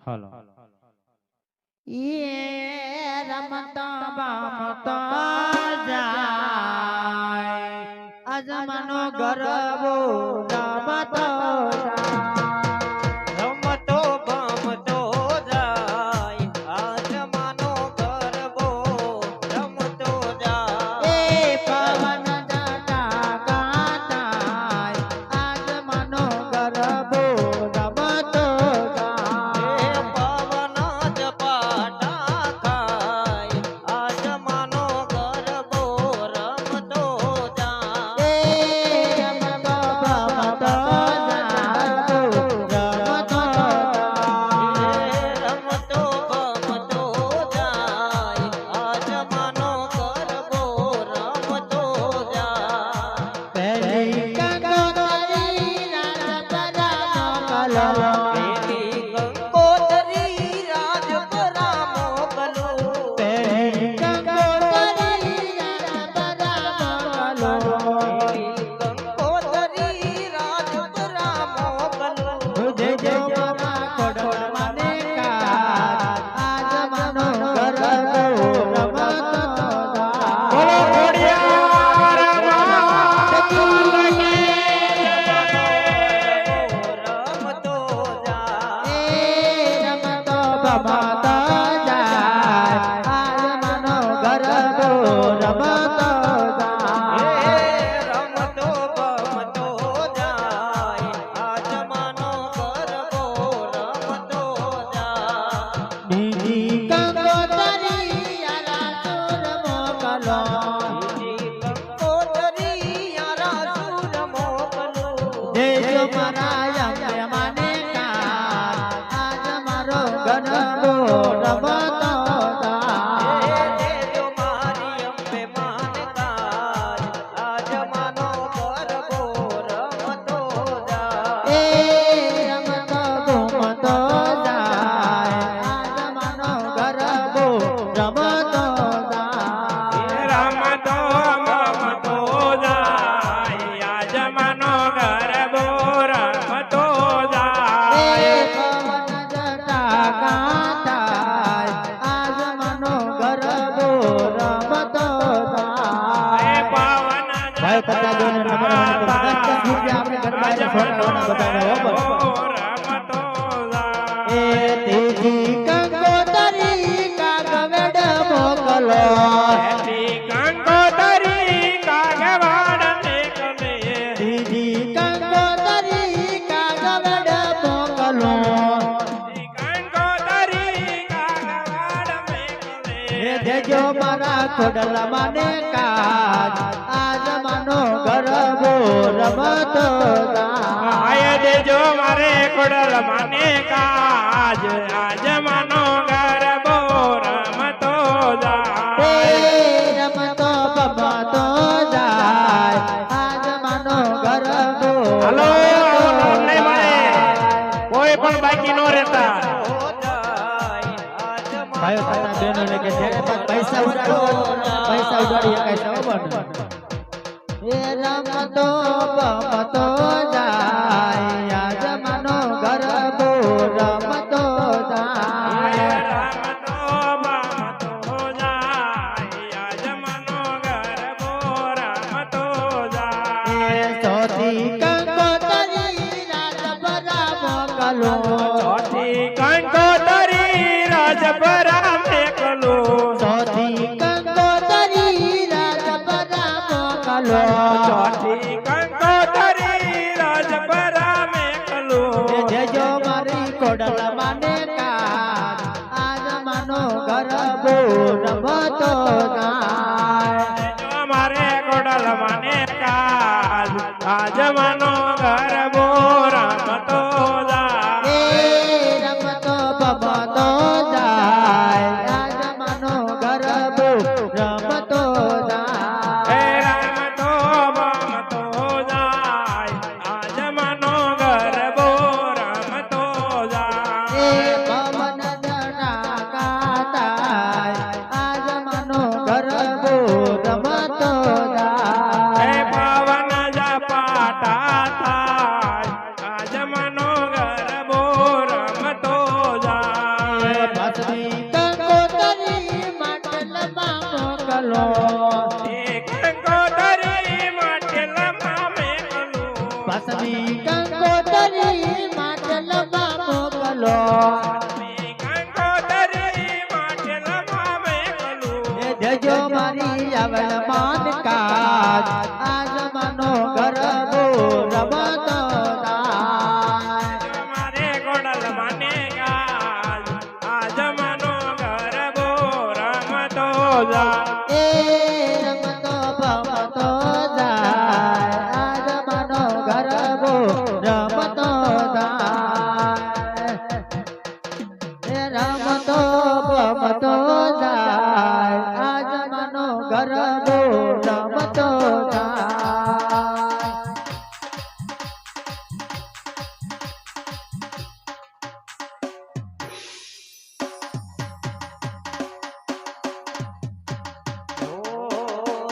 હાલો એ રમતા બામતા જાય અજમાનો ગરબો રમતો રમતો ગમતો જાય આજમાનો ગરબો રમતો જાય એ પવન જટા ગાતા અજમાનો ગરબો રમતો એ પવન જ પાટા ખાય આજમાનો ગરબો રમતો જાય એ રમતો બામતો રમતો ગમતો જાય આજમાનો ગરબો રમતો જાય પહેલી કંકોત્રી રાજપરા મોકલો પેલી કંકોત્રી પહેલી કંકોત્રી કંકોત્રી રાજપરા મોકલો तुझे जो मामा कोडल माने का आज मानो गरबो रमतो બોલો ખોડિયાર રમતો જાય ए रमतो बमतो जाय आज मानो गरबो रमतो રમતો ગમતો જાય આજમાનો ગરબો રમતો જાય બીજી કંકોત્રી આલા સુર મોકલો કંકોત્રી યારા સુર મોકલો દેજો મારા અંગે માને કા આજ મારો ગરબો રમતો દેજો મારી અંબે માનતા આજમાનો ગરબો રમતો જાય એ રમતો ઘૂમતો જાય આજ માનો ગરબો રમતો રમતો મમતો જાય આજમાનો ગરબો રમતો જાય પવન જટા ગાતા આજ માનો ગરબો રમતો પવન ભાઈ પતા દો ને નંબર રૂપિયા આપણે ગરબા છોડવાના બધાને રમતો એ તેજી કંકોત્રી કાગવેડ મોકલો કંકોતરી કાગવાડ નીકળે તેજી કંકોત્રી કાગવેડ મોકલો કંકોતરી કાગવાડ નીકળે એ દેજો મારા ખોડલ માને કાજ આજ માનો ગરબો રમતો આય દેજો મારે ખોડલ માને કાજ આજ માનો ગરબો રમતો જાય રમતો બમતો જાય આજ માનો ગરબો હાલો નહીં મળે કોઈ પણ બાકી નો રહેતા ભાઈઓ તથા બહેનો ને કે જે પૈસા ઉડાડી શકાય છે એ રમતો બમતો જાય આજ માનો ગરબો રમતો જાય રમતો બમતો જાય આજ માનો ગરબો રમતો જાય એ સોતી કંકોત્રી રાજપરા મોકલો ચોથી કંકોતરી રાજપરા મેકલો સોતી કંકોત્રી રાજપરા મોકલો ચોથી કંકોતરી રાજપરા મેકલો જેજો મારી કોડલ માને કા આજ માનો ગરબો રમતો જાય જો મારે કોડલ માને કાજ આજ માનો ગરબો રમતો જાય એ રમતો બમતો જાય આજ માનો ગરબો રમતો હે જાય રમતો બમતો જાય આજ માનો ગરબો રમતો જાય એ પવન જટા ગાતા આજ માનો ગરબો રમતો હે જાય પવન જપાટા મોકલો એક કંકોતરી માટે લમા મેકલું ભસ્મી કંકોતરી માટલામાં મોકલો કંકોતરી માટે લમા મેકલું એ જજો મારી આવલ માન કાજ આ જમાનો ગરબો રમતો થાય મારે ગોડલ માને ગાજ આ જમાનો ગરબો રમતો જા એ રમતો ભમતો જાય આ જમાનો ગરબો રમતો જાય એ રમતો ભમતો જાય આ જમાનો ગરબો રમતો જાય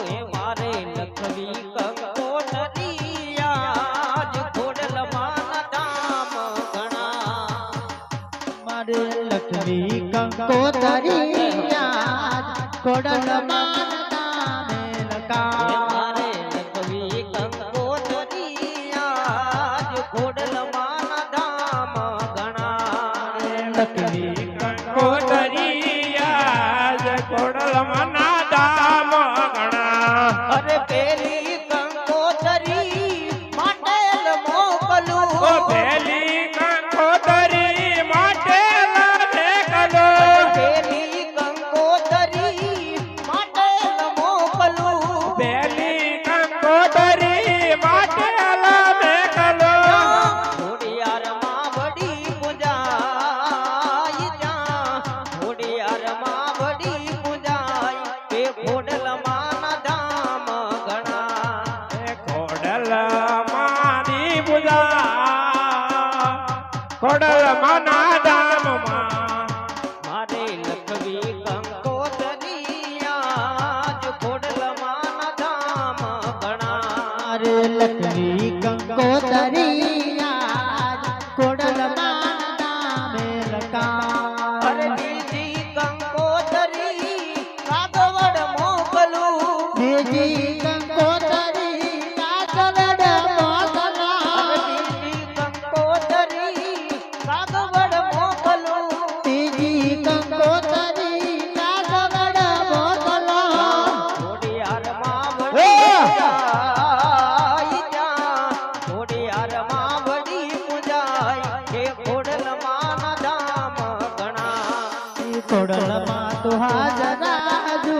હે મારે લખવી કંકોતરી આજ ખોડલમાં ધામ ઘણા મારે લક્ષ્મી કંકોતરી યાદ કોડલમાં તામે હે લકા મારે લખવી કંકોતરી આજ ખોડલમાં ધામ ઘણા લક્ષ્મી કંકોતરી આજ ગોડલ મના દામ ગણા અરે પેલી કંકોતરી માટે મોકલું ઓ પેલી કંકોતરી માટે મેકલો પેલી કંકોતરી માટે મોકલું પેલી કંકોતરી માટે મેકલો ઘોડિયારમાં વડી પૂજાય જા ઘોડિયારમાં વડી પૂજાય એ ખોડલમાં ધામ ઘણા ખોડલ મારી પૂજા ખોડલ મના દામમાં મારે લખવી કંકોતરી આજ ખોડલમાં ધામ ઘણા મારે લક્ષ્મી કંકોતરી યાદ કોડલમાં તામે લકા અરે બીજી કંકોતરી કાગવડ મોકલું બીજી કંકોતરી કાગવડ મોકલા બીજી કંકોતરી કાગવડ મોકલું બીજી કંકોતરી કાગવડ મોકલો ઘોડિયારમાં વડી પૂજાય જા ઘોડિયારમાં વડી પૂજાય એ ખોડલમાં ધામ ઘણા ખોડલમાં તો હાજર રાજુ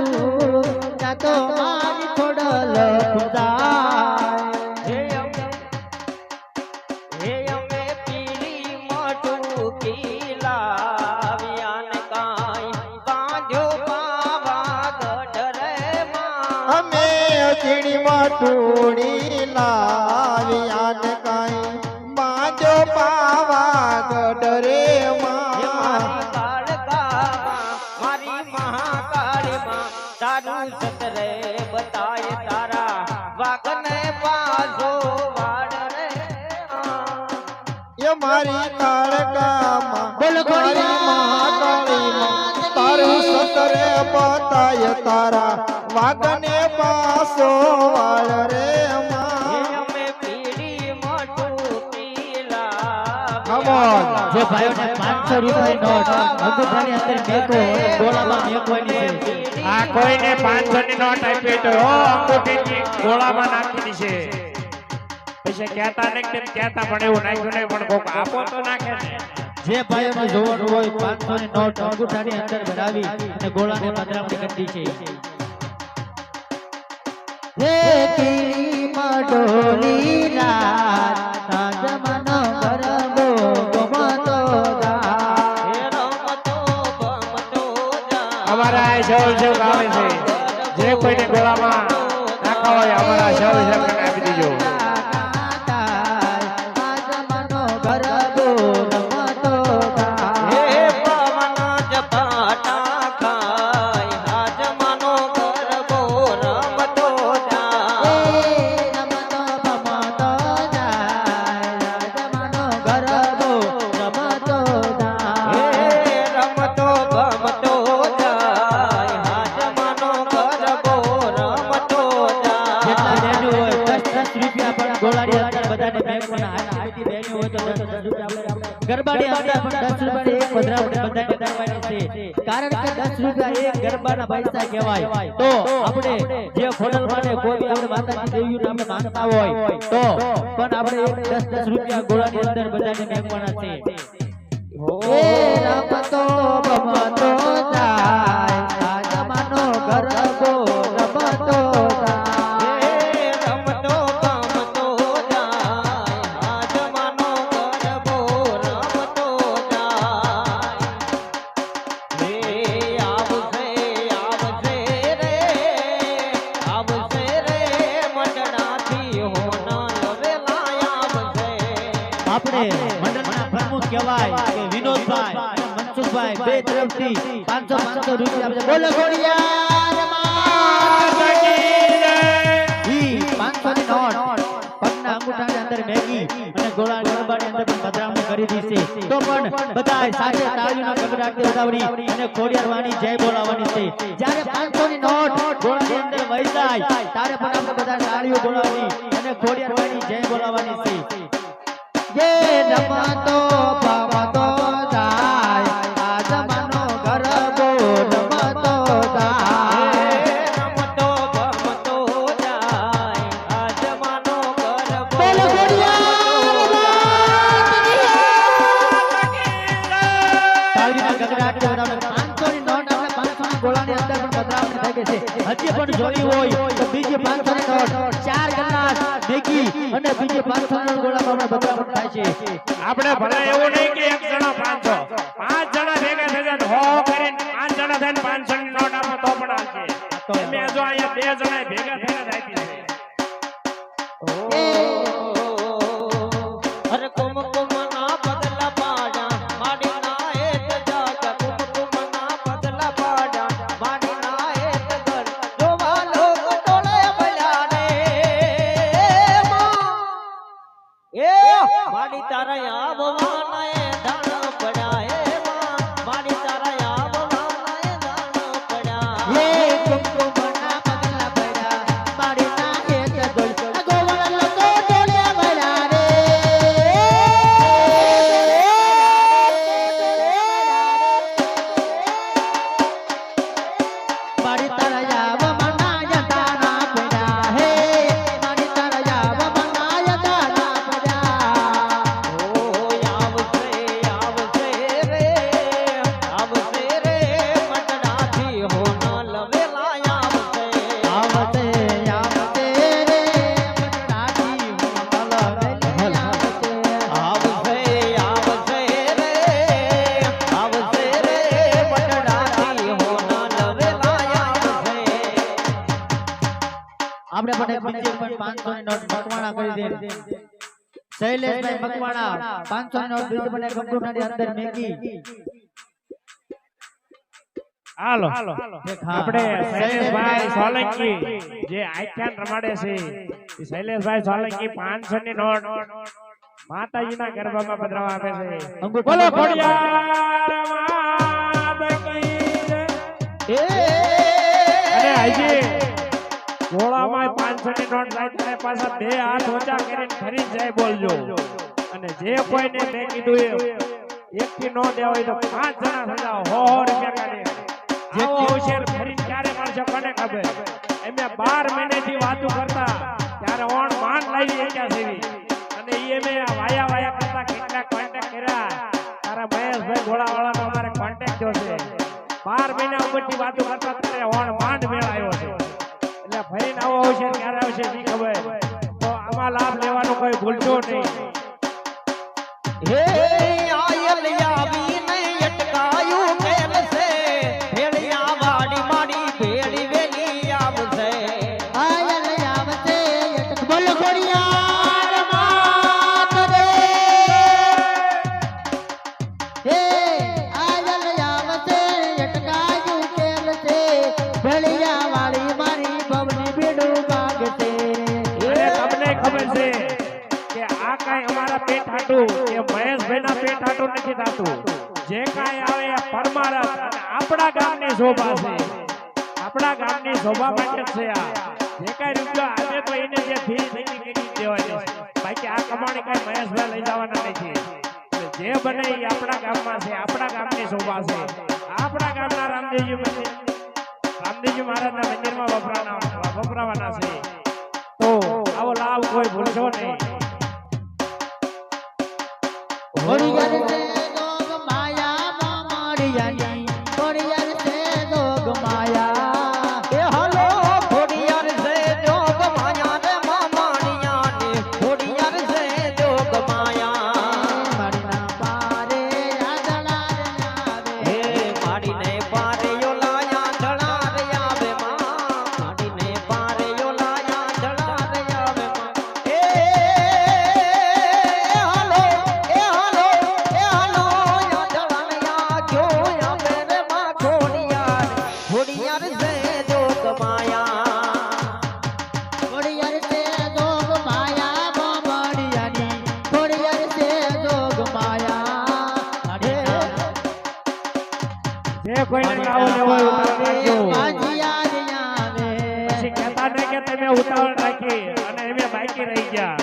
ત્યાં તો મારી ખોડલ ખુદાય હે અમે પીળી મટુકી લાવ્યાને કાંઈ બાંધ્યો પાવાગઢ રે માં અમે ચીડીમાં ટોળી લાવ્યાન કાંઈ બાજો પાવાગઢ રે મારી કાળકામાં મારી મહાકાળીમાં તારું સતરે બતાય તારા વાગને પાછો વાડ રે એ મારી કાળકામાં મારી મહાકાળીમાં તારું સતરે બતાય તારા વાગને પાસો વાળ રે માં અમે પીળી મટુકી લાવ્યા જે ભાઈઓને 500 રૂપિયાની નોટ અંગૂઠાની અંદર મેકો ગોળામાં મેકવાની છે આ કોઈને 500 ની નોટ આપી તો અંગૂઠીની ગોળામાં નાખી છે પૈસા કહેતા નહીં તેમ કહેતા પણ એવું નાખ્યું નહીં પણ કોક આપો તો નાખે ને જે ભાઈઓને જોવાનું હોય 500 ની નોટ અંગૂઠાની અંદર ભરાવી અને ગોળાને પધરામણી કરી છે હે કીરી મડોલી રાત જમનો ગરબો ગમતો ગા હે રમતો ગમતો જા અમારા આ સૌ સૌ ગાવે છે જે કોઈને ગોળામાં નાખવા હોય અમારા સૌ સૌ આપી દીજો હે પવન જપાટા ખાય હાજમાનો ગરબો રમતો જા હે રમતો ગમતો જાય હાજમાનો ગરબો ગરબાની અંદર પણ 10 રૂપિયાની એક પધરામણી બધાને કરવાની છે કારણ કે 10 રૂપિયા એક ગરબાના પૈસા કહેવાય તો આપણે જે ખોડલમાં ને કોઈ આપણે માતાજી દેવીઓને આપણે માનતા હોય તો પણ આપણે 10 રૂપિયા ગોળાની અંદર બધાને મેકવાના છે એ રમતો બમતો જાય આ જમાનો ગરબો રમતો જાય રમતો ગમતો જાય આ જમાનો ગરબો રમતો જાય રે આવશે રે મંડળાથી હોના લવેલા આવશે આપણે મંડળના પ્રમુખ કહેવાય કે વિનોદભાઈ અને મનસુખભાઈ બે તરફથી 500 રૂપિયા આપે બોલો ગોળિયા ઈ 500 ની નોટ પગના અંગૂઠાની અંદર મેગી અને ગોળા ગરબાની અંદર પણ પધરામણી કરી દીધી તો પણ બધાય સાથે તાળીઓના ગગડાટથી વધાવણી અને ખોડિયારવાની જય બોલાવવાની છે જ્યારે 500 ની નોટ ગોળાની અંદર વહી જાય ત્યારે પણ આપણે બધા તાળીઓ બોલાવવાની અને ખોડિયારવાની જય બોલાવવાની છે ये रमतो पवतो जाय आ जमानो गरबो रमतो जाय રમતો ગમતો જાય આ જમાનો ગરબો બોલો તાળીના ગગડાટ વડાવે 500 ની નોટ આપણે 500 ની ગોળાની અંદર પણ બદલાવણી થઈ ગઈ છે હજી પણ જોઈ હોય તો બીજી 500 ની નોટ 4 ગ્લાસ મેગી અને બીજી 500 ની ગોળામાં આપણે બદલાવણી થાય છે આપણે ભલે એવું નહીં કે એક જણો 500 પાંચ જણા ભેગા થઈ જાય હો કરીને પાંચ જણા થઈને 500 ની નોટ આપો તો પણ આવશે એમે જો અહીંયા બે જણા ભેગા થઈને રાખી છે અરે કુમકુમના પગલા પાડ્યા માડી ના એક જાગ કુમકુમના પગલા પાડ્યા માડી ના એક ઘર જોવા લોક ટોળે મળ્યા રે એ માડી તારા આવવાના એ દાણ પડ્યા એ માડી તારા આવવાના એ દાણ પડ્યા ये कुमकुमना पगला पड़ा मारी ना एक दोल गोवल तो डोलिया बड़ा रे मारी तारा जाव मनाया ताना पड़ा हे मारी तारा जाव मनाया ताना पड़ा આવશે રે મંડળાથી હોના લવેલા આવશે आवते आवते रे मनाटी मल आवते આવશે રે મંડળાથી હોના લવેલા આવશે આપણે પણ એક બીજી પણ 500 ની નોટ મકવાણા કરી દે શૈલેષભાઈ મકવાણા 500 ની નોટ બીજી પણ એક કંપ્યુટરની અંદર મેકી હાલો આપણે શૈલેષભાઈ સોલંકી જે આખ્યાન રમાડે છે એ શૈલેષભાઈ સોલંકી 500 ની નોટ માતાજીના ગરબામાં પધરાવા આપે છે અંગૂઠો બોલો બોલો. ખોડિયાર માતા કી જય. અને હજી ગોળામાં 500 ની નોટ લાઈ ત્યારે પાછા બે હાથ ઊંચા કરીને ફરી જય બોલજો અને જે કોઈને મેં કીધું એ એક થી નો દેવા હોય તો 5 જણા સજા 100 રૂપિયા કાઢે આવો હોશિયાર ફરીને ક્યારે મળશે કોને ખબર એમે 12 મહિનેથી વાતો કરતા ત્યારે ઓણ માન લાવી એક્યા સેવી અને ઈ એમે વાયા વાયા કરતા કેટલા કોન્ટેક્ટ કર્યા તારા મહેશભાઈ ગોળાવાળાનો અમારે કોન્ટેક્ટ થયો છે 12 મહિના ઉપરથી વાતો કરતા ત્યારે ઓણ માંડ મેળ આવ્યો છે એટલે ફરીને આવો હોશિયાર ક્યારે આવશે ઈ ખબર તો આમાં લાભ લેવાનો કોઈ ભૂલશો નહીં હે આયલ આવીને અટકાયું કેમ છે ભેળિયા વાડી માડી ભેળી વેલી આવશે આયલ આવતે એક બોલ ખોડિયાર માત રે હે આયલ આવતે અટકાયું કેમ છે ભળિયા વાળી મારી બબની બીડું માગતે અને તમને ખબર છે કે આ કાઈ અમારા પેટ હાટું કે મહેશભાઈના પેટ હાટું નથી થાતું જે કાઈ આવે એ પરમારથ અને આપણા ગામની શોભા છે આપણા ગામની શોભા માટે જ છે આ જે કાઈ રૂપિયો આવે તો એને જે ફી નક્કી કરી દેવાની છે બાકી આ કમાણી કાઈ મહેશભાઈ લઈ જવાના નથી એટલે જે બને એ આપણા ગામમાં છે, આપણા ગામની શોભા છે, આપણા ગામના રામદેવજી મંદિર, રામદેવજી મહારાજના મંદિરમાં વપરાવાના છે. તો આવો લાભ કોઈ ભૂલશો નહીં. ખોડિયાર છે જોગ માયા મોડિયાની, ખોડિયાર છે જોગ માયા. એ હાલો ખોડિયાર છે જોગ માયા રે મામાડિયાની, ખોડિયાર છે જોગ માયા. મારીના પારે આદળા રે આવે, હે માડીને પારે ઓલાયા ધડા રે આવે માં, માડીને પારે ઓલાયા ધડા રે આવે માં. એ હાલો ધડાયા જોયા મેરે માં ખોડિયાર, ખોડિયાર છે જોગ માયા. ખોડિયાર છે જોગ માયા મોડિયાની, ખોડિયાર છે જોગ માયા. જે કોઈને લાવો લેવો હોય ઉતાવળ રાખજો. માજીયા રે આવે, પછી કહેતા નહીં કે તમે ઉતાવળ રાખી અને એમે બાકી રહી ગયા.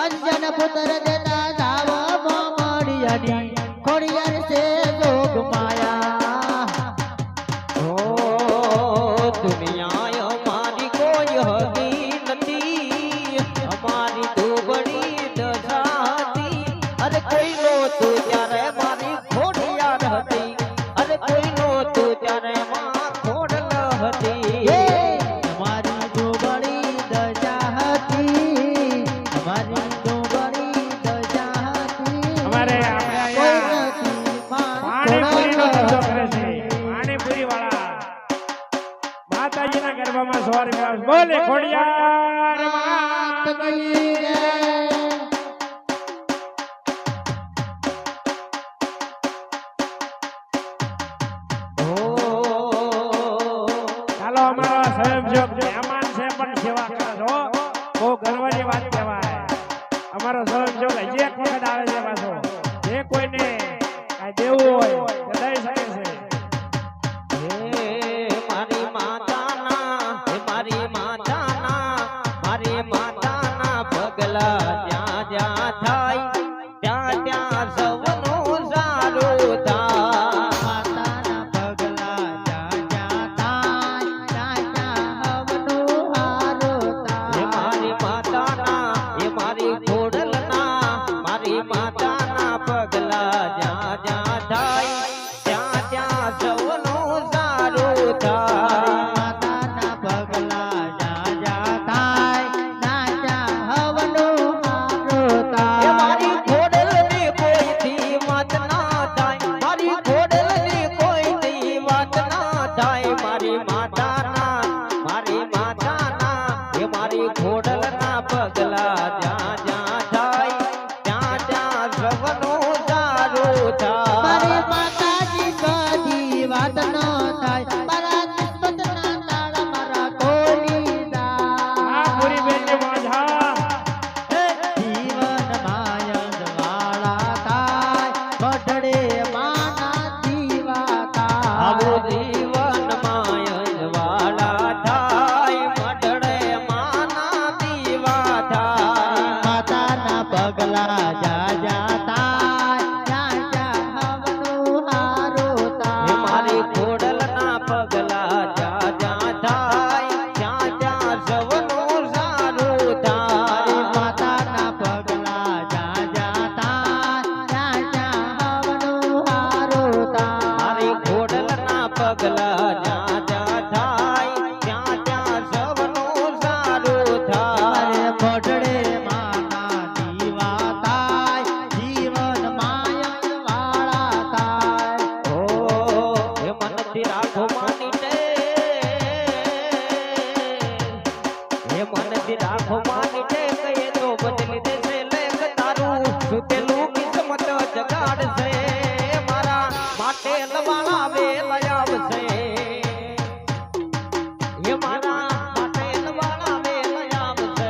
અંજન પુત્ર દેતા જાવ મોડિયાની, ખોડિયાર છે જોગ માયા. ઓ દુનિયા અમારી કોઈ હતી નથી, અમારી દુબળી દશા હતી. અરે કોઈ નહોતું ત્યારે મારી ખોડિયાર હતી, અરે કોઈ નહોતું ત્યારે માં ખોડલ હતી. અમારી દુબળી દશા હતી, અમારી દુબળી દશા હતી. અમારે આપણે અહીંયા પાણીપુરીનો ધંધો કરે છે. પાણીપુરી વાળા માતાજીના ગરબામાં 100 રૂપિયા બોલે ખોડિયાર માત કી જય. ચાલો અમારા સ્વયંસેવક મહેમાન છે પણ સેવા કરે છો. બહુ ગર્વની વાત કહેવાય. અમારો સ્વયંસેવક હજી એક વખત આવે છે પાછો. જે કોઈને કાંઈ દેવું હોય તે દઈ શકે છે. હે મારી માતાના, હે મારી માતાના, મારી માતાના પગલા જ્યાં જ્યાં થાય ત્યાં ત્યાં સૌનું સારું થાય. માતાના પગલા જ્યાં જ્યાં થાય, ત્યાં ત્યાં હવનું હારું હે થાય. મારી માતાના, હે મારી ખોડલના, મારી માતાના પગલા જ્યાં જ્યાં થાય ત્યાં ત્યાં સૌનું સારું થાય. માતાના પગલા જ્યાં જ્યાં થાય, ત્યાં ત્યાં હવનું હારું એ થાય. મારી ખોડલની કોઈથી વાત ના થાય, મારી ખોડલની કોઈથી વાત ના થાય. મારી માતાના, મારી માતાના, એ મારી ખોડલના પગલા જ્યાં જ્યાં થાય ત્યાં ત્યાં સૌનું સારું થાય. મારી માતાજી કદી વાત ન થાય, મારા કિસ્મતના તાળા મારા ખોલી આ પૂરી દા. બેનની મોજા. જીવન માયંદ વાળા થાય, બઢડે માના દીવા આવો થાય. જીવન માયન વાળા થાય, મઢડે માના દીવા થાય. માતાના પગલા જા જા થાય, જ્યાં જ્યાં હવનું હારું હે થાય. મારી ખોડલના પગલા જ્યાં જ્યાં થાય ત્યાં ત્યાં સૌનું સારું થાય. માતાના પગલા જા જા થાય, જ્યાં જ્યાં હવનું હારું થાય. મારી ખોડલના પગલા જ્યાં જ્યાં થાય ત્યાં ત્યાં સૌનું સારું થાય. અરે બઢડે માના દીવા થાય, જીવન માયન વાળા થાય. ઓ હે મનથી રાખો માની હે મનથી રાખો માની કહીએ તો બદલી દેશે લેખ તારું, સુતેલું કિસ્મત જગાડશે, મારા માટે લવાળા વેલ આવશે. હે મારા માટે લવાળા વેલ આવશે.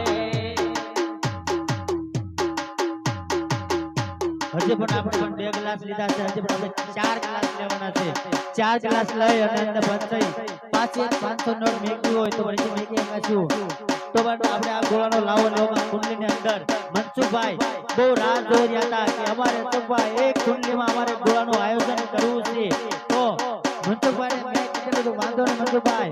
હજી પણ આપણે પણ 2 ગ્લાસ લીધા છે, હજી પણ આપણે 4 ગ્લાસ લેવાના છે. 4 ગ્લાસ લઈ અને અંદર બંધ થઈ પાછી 500 નોટ મેકી હોય તો પછી મેકી એમાં શું તો પણ આપણે આ ગોળાનો લાવો લેવામાં કુંડલીની અંદર મનસુખભાઈ બહુ રાહ જોઈ રહ્યા હતા કે અમારે મનસુખભાઈ એક કુંડલીમાં અમારે ગોળાનું આયોજન કરવું છે તો મનસુખભાઈને મેં કીધું વાંધો નહીં મનસુખભાઈ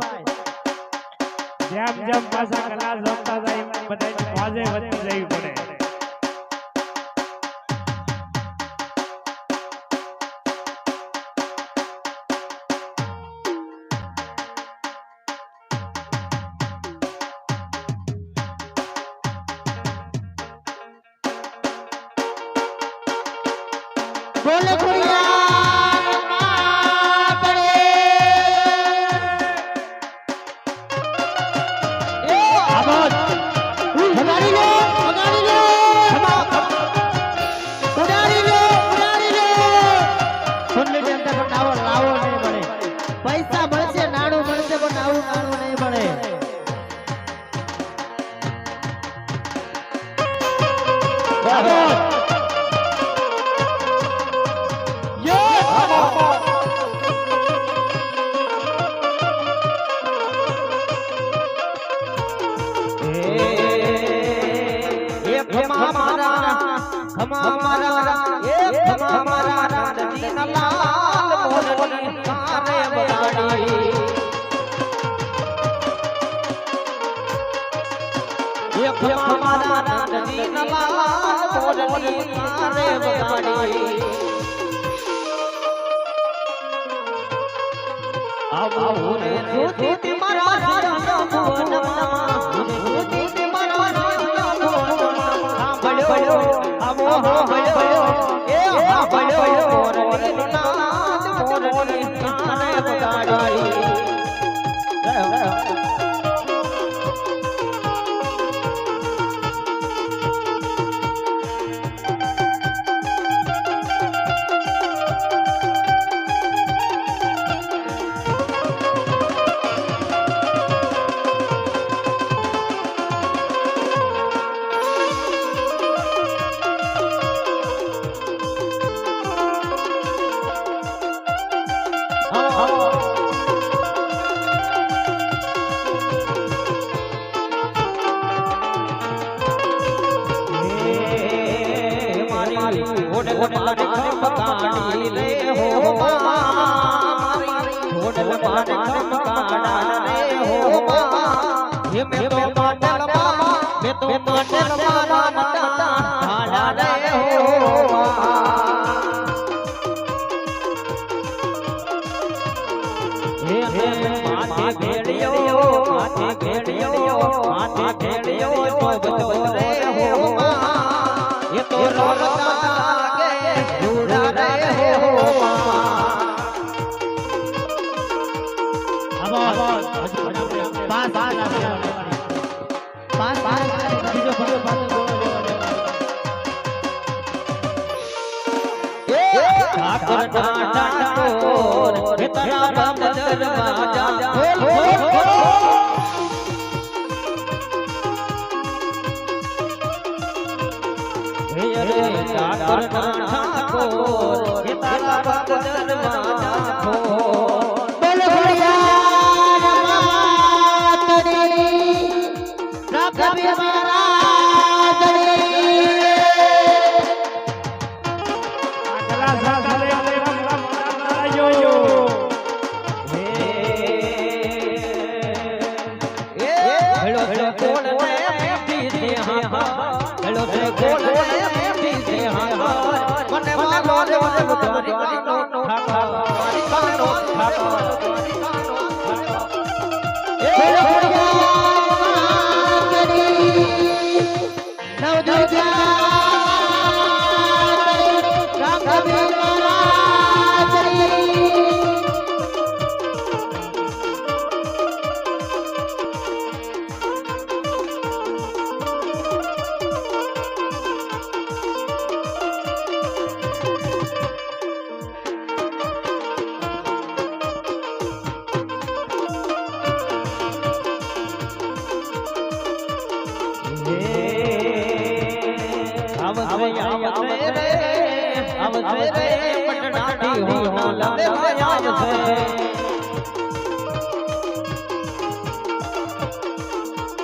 જેમ જેમ પાછા કલાસ રમતા જાય એમ બધાની મોજે વધતી જવી પડે. બોલે ખોડિયાર માં પડે એ આબાદ ઉડાડી લો કુંડલીની અંદર પણ લાવો નહીં મળે પૈસા મળશે નાણું મળશે પણ નાણું નહીં મળે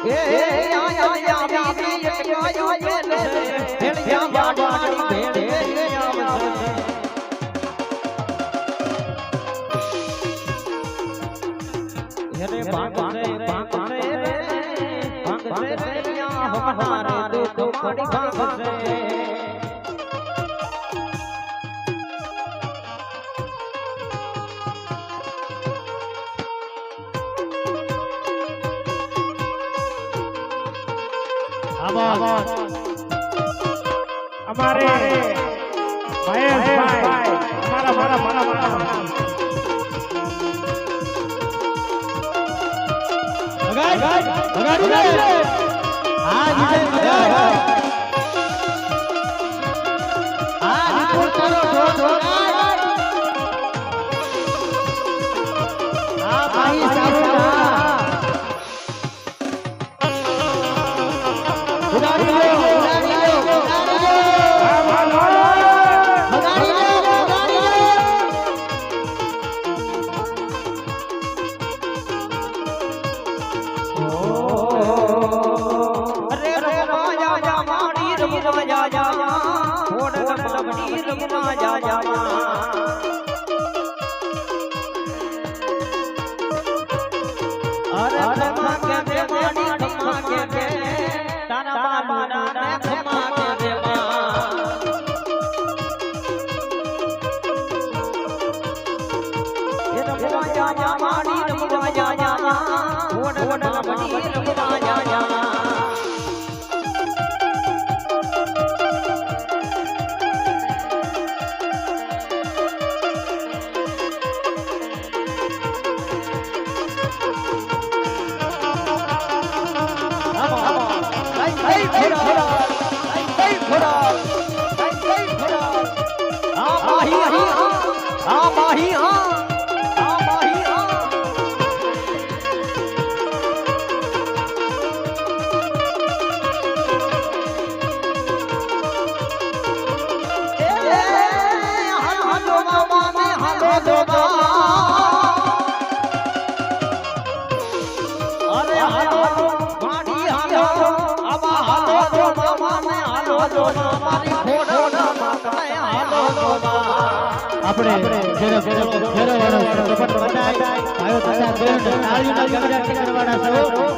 એ આયા બીજી એક ગાયો મેલે ભેળિયા વાડી ભેળે આવશે રે ભાગસે હમારે દુખ મારી ભાગસે અમારે મહેશભાઈ મારા આપણે ફેરો વાળો કપટ બતાય ભાઈઓ તથા બહેનો તાળીના ગગડાટી કરવાના છો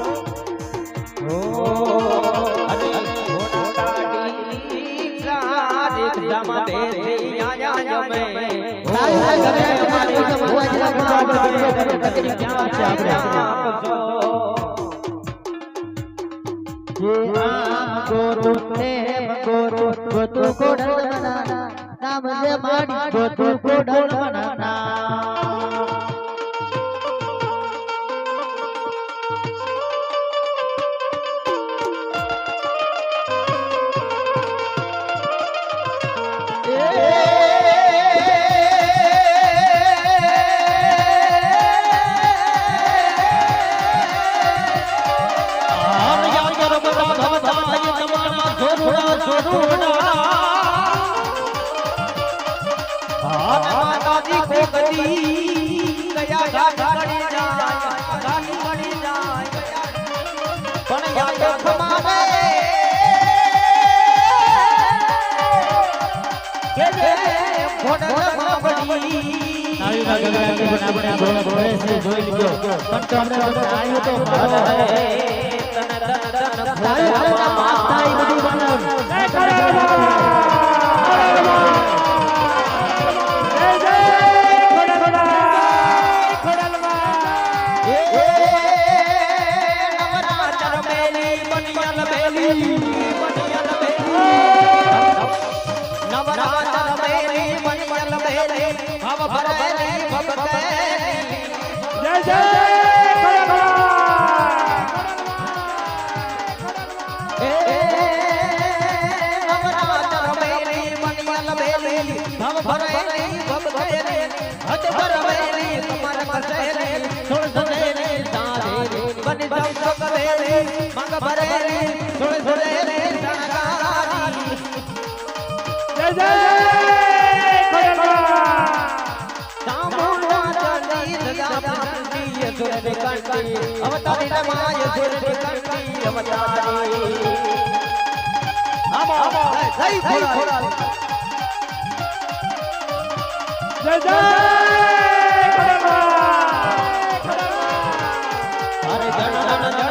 અવતારી માય સુરત કંઠી અવતારી આમો જય ખોડિયાર જય જય અરે જણ જણ